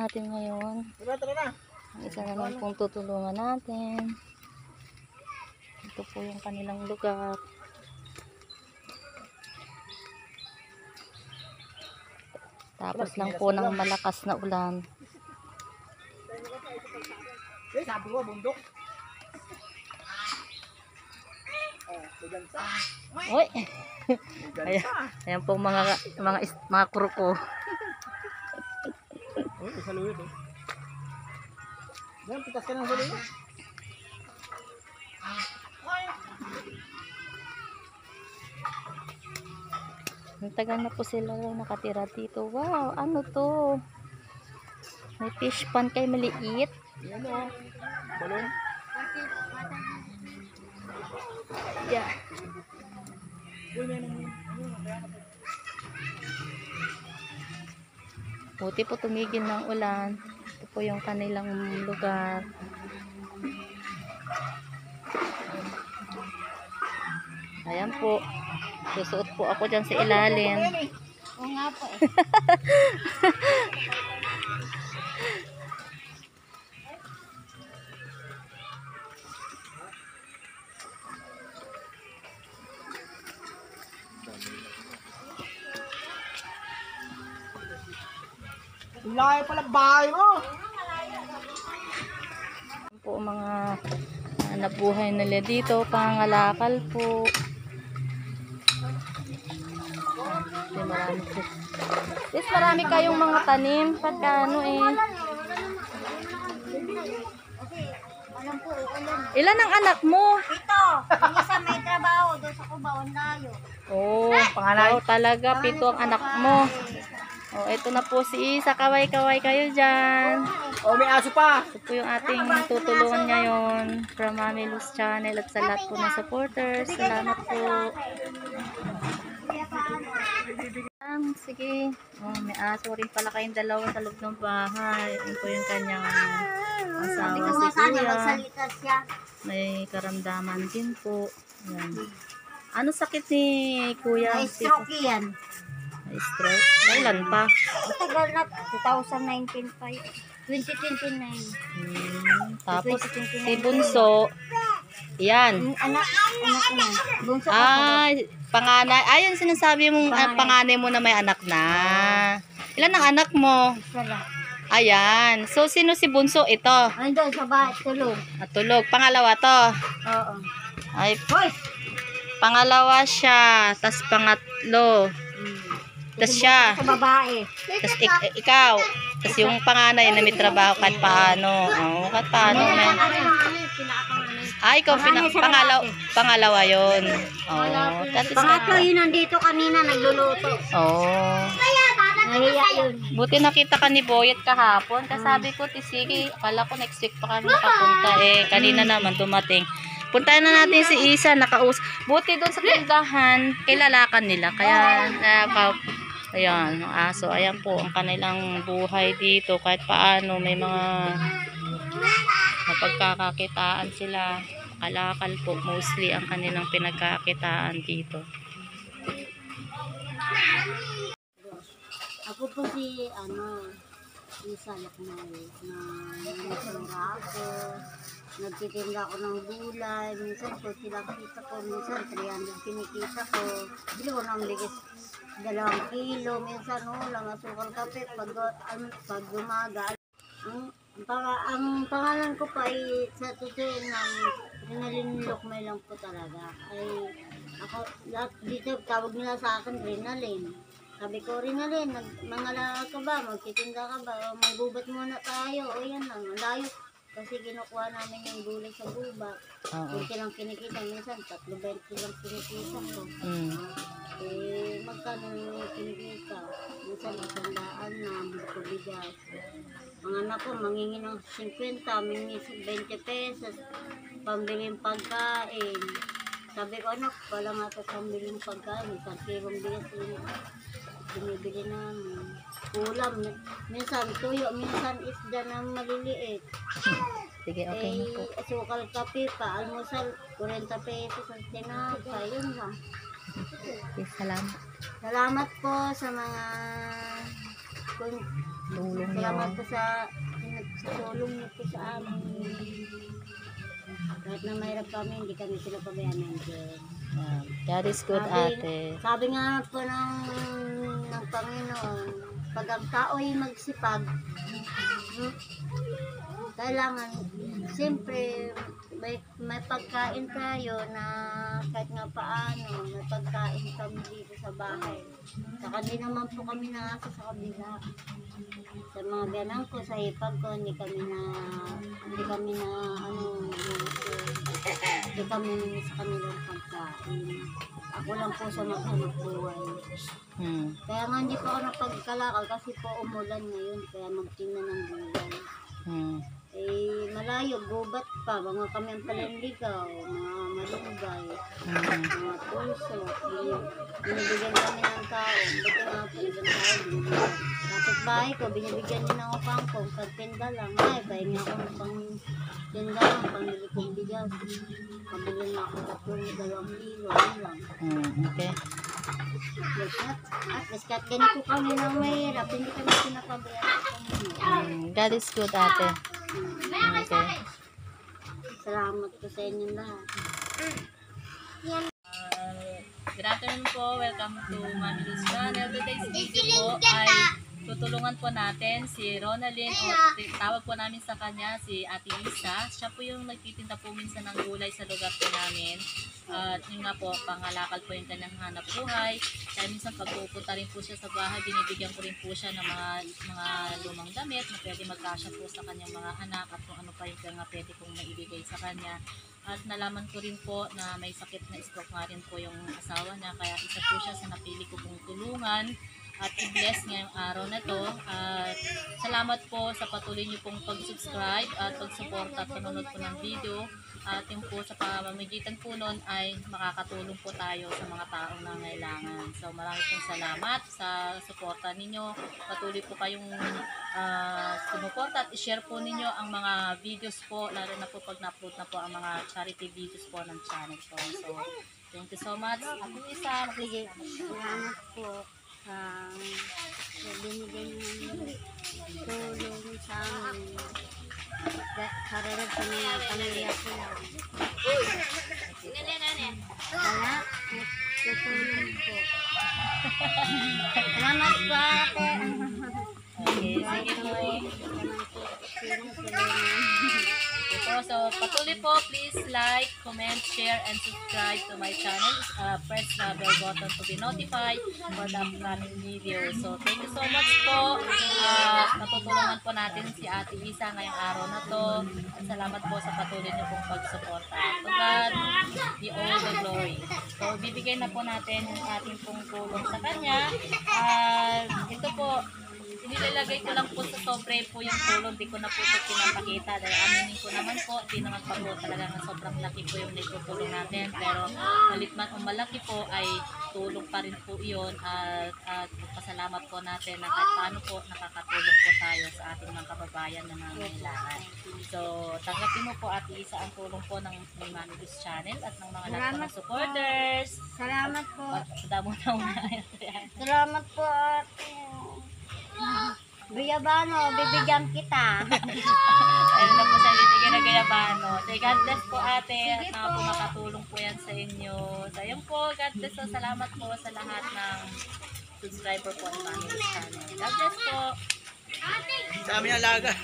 natin ngayon. Tara na. Ang isa naman pong tutulungan natin. Ito po yung kanilang lugar. Tapos lang po ng malakas na ulan. Sabi ko, bundok. Uy! Ayan po mga kuruko. Uy, saluyot eh. Yan, pitas ka ng saluyot. Ang tagal na po sila nakatira dito. Wow, ano to? May fish pond kay maliit. Yan o. Balon. Yeah. Buti po tumigil ng ulan. Ito po yung kanilang lugar. Ayan po. Susuot po ako dyan sa ilalim. Oo nga po eh. Layo pala bahay mo. Po mga nabuhay nila dito, pangalakal po. Marami kayong mga tanim pagkano eh. Ilan ang anak mo? Ito, yung isa may trabaho doon sa Cubao, layo. Oh, panganay. Oh, talaga, 7 ang anak mo. Oh, ito na po si Isa. Kaway-kaway kayo dyan. Oh, may aso pa. Ito po yung ating tutulungan ngayon from Mami Luz Channel at sa lahat po ng supporters. Salamat po. Sige. Oh, may aso rin pala kayong dalawa sa loob ng bahay. Ito po yung kanyang asawa si Kuya. May karamdaman din po. Ayan. Ano sakit ni Kuya? May stroke yan. May stroke? Kailan pa? Matagal na, 2019 pa yun. 2029. Tapos si Bunso, yan. Anak na. Bunso ko. Ay, panganay. Ayun, sinasabi mong panganay mo na may anak na. Ilan ang anak mo? Sala. Ayan. So, sino si Bunso? Ito. Andun sa bahay, tulog. Tulog. Pangalawa to. Oo. Ay, Hoy! pangalawa siya. Tas pangatlo. Tas siya. Sa babae. Tas ikaw. Tas yung panganay na may trabaho kahit paano. Oh, kahit paano. Ay, ikaw pangalawa yun. Oh, Pangatlo yun nandito kanina nagluluto. Oh. Nahiya yun. Buti nakita ka ni Boyet kahapon. Kasi sabi ko, sige, akala ko next week pa kami papunta. Eh, kanina naman dumating. Puntahan na natin si Isa, buti doon sa tindahan, kilalakan nila. Kaya, ayan, aso, ayan po, ang kanilang buhay dito. Kahit paano, may mga mapagkakakitaan sila. Kalakal po, mostly ang kanilang pinagkakitaan dito. Ako po si, Isa Lakmay, na nagsura ako. Nagtitinda ako ng gulay, minsan po kita ko, minsan 300 kinikita ko. Bili ko ng ligis 2 kilo, minsan lang asukal kape pag gumaga. Ang pangalan ko pa ay sa totoo ng Rinalyn Lakmay lang po talaga. Ay ako lahat dito tawag nila sa akin Rinalyn. Sabi ko, Rinalyn, mangala ka ba? Magtitinda ka ba? O magbubat muna tayo. O yan lang, layo. Kasi kinukuha namin yung gulay sa gubat. Kunti lang kinikita. Minsan, 3.20 lang kinikita ko. Eh, magkano yung kinikita? Minsan, 100 na, magpabigas. Ang anak ko, mangingi ng 50, mangingi 20 pesos. Pambiling pagkain. Sabi ko, anak, wala nga ito pambiling pagkain. Isang kilong bigas yun. Binibili namin. Ulam. Minsan tuyo, minsan isda na maliliit. Sige, okay na po. Asukal kape pa, almusal, 40 pesos ang tinapay. Yun lang. Okay, salamat. Salamat po sa mga tulong niyo. Salamat po sa tulong niyo po sa amin. Kahit na mahirap kami, hindi kami pinapabayaan ng Diyos. Yan. God is good, ate. Sabi nga po ng Panginoon, pag ang tao'y magsipag, kailangan, siyempre, may pagkain tayo na kahit nga paano, may pagkain kami dito sa bahay. Saka di naman po kami nangasa sa kabila. Sa mga ganang ko, sa hipag ko, hindi kami sa kanilang pagkain. Ako lang po sa maghanap buhay. Kaya nga hindi po ako napagkalakal kasi po umulan ngayon, kaya magtinda ng gulay. Eh, malayo, gubat pa, mga kami ang palanligaw, mga malunggay, mga pulso, binibigyan kami ng tao, buti nga po ibang tao, binibigyan. Kapit bahay ko, binibigyan niya ng upangkong, pagtinda lang, ay, pahinga ako ng pang-tinda lang, pang-bili kong bigas, pabili na ako 2 kilo, yun lang. Okay. At least kahit ganito kami na mahirap, hindi kami pinapabayaan sa Panginoon. God is good, ate. Okay. Salamat po sa inyo lahat. Good afternoon po. Welcome to Mami Luz Channel. Today's video po ay tutulungan po natin si Ronaldin o tawag po namin sa kanya si Ate Isa. Siya po yung nagtitinda po minsan ng gulay sa lugar po namin. At yun nga po, pangalakal po yung kanyang hanap buhay. Kaya minsan pag pupunta rin po siya sa bahay, binibigyan ko rin po siya ng mga lumang damit na pwede magkasya po sa kanyang mga anak at kung ano pa yung mga pwede kong maibigay sa kanya. At nalaman ko rin po na may sakit na stroke nga rin po yung asawa niya. Kaya isa po siya sa napili ko pong tulungan at i-bless ngayong araw na to. At salamat po sa patuloy niyo pong pag-subscribe at pag-support at panonood po ng video. At yung po sa pamamagitan po nun ay makakatulong po tayo sa mga taong nangailangan. So maraming pong salamat sa suporta ninyo. Patuloy po kayong sumuporta at i-share po ninyo ang mga videos po, lalo na po pag na-upload na po ang mga charity videos po ng channel po. So thank you so much. Ako Isa, Salamat po sa binigay ng tulong sa amin. Kararag sa mga pamilya ko lang. Wala, tutulong po. Salamat po, ate. okay, sige po. So patuloy po, please like, comment, share, and subscribe to my channel. Press the bell button to be notified for the upcoming video. So thank you so much po. Natutulungan po natin si Ate Isa ngayong araw na to. At salamat po sa patuloy niyo pong pagsuporta. To God be all the glory. So bibigay na po natin yung ating pong tulong sa kanya. Ito po, nilalagay ko lang po sa sobre po yung tulong, di ko na po ito pinapakita dahil aminin ko naman po, di naman pa po talaga na sobrang laki po yung nagtutulong natin, pero malit man o malaki po ay tulong pa rin po yun at pasalamat po natin na kahit paano po nakakatulong po tayo sa ating mga kababayan na nangangailangan. So tanggapin mo po Ate Isa ang tulong po ng Mami Luz Channel at ng mga lahat ng supporters. Salamat po. Salamat po, ate. Guyabano, bibigyan kita. Ayun na po sa bibigyan na Guyabano. So, God bless po ate at na po makatulong po yan sa inyo. So, ayun po, God bless po. Salamat po sa lahat ng subscriber po ng Mami Luz Channel. God bless po. Sa aming alaga.